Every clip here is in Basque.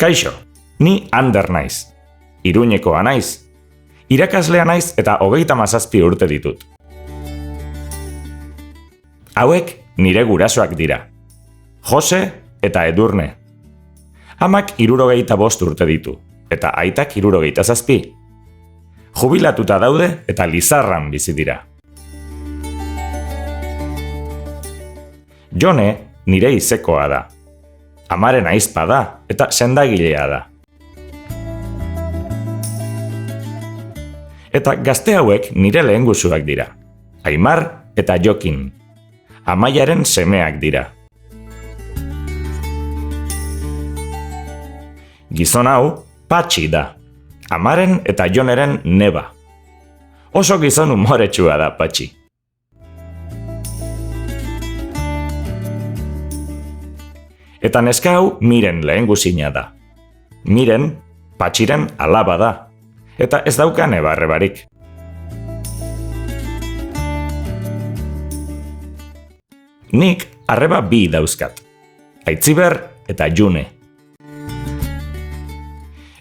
Kaixo, ni Ander naiz. Iruñekoa naiz. Irakaslea naiz eta 37 urte ditut. Hauek nire gurasoak dira. Jose eta Edurne. Amak 75 urte ditu, eta aitak 77. Jubilatuta daude eta Lizarran bizi dira. Jone nire izekoa da. Amaren aizpa da eta sendagilea da. Eta gazte hauek nire lehengusuak dira. Aimar eta Jokin. Amaiaren semeak dira. Gizon hau Patxi da. Amaren eta Joneren neba. Oso gizon umoretsua da Patxi. Eta neska hau Miren lehengusina da. Miren Patxiren alaba da. Eta ez dauka neba-arrebarik. Nik arreba bi dauzkat. Aitziber eta June.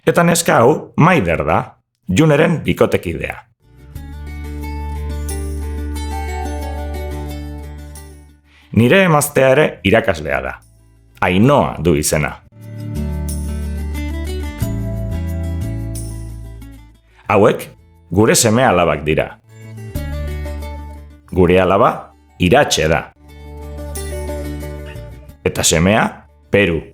Eta neska hau Maider da, Juneren bikotekidea. Nire emaztea ere irakaslea da. Ainhoa du izena. Hauek gure seme alabak dira. Gure alaba Iratxe da. Eta semea Peru.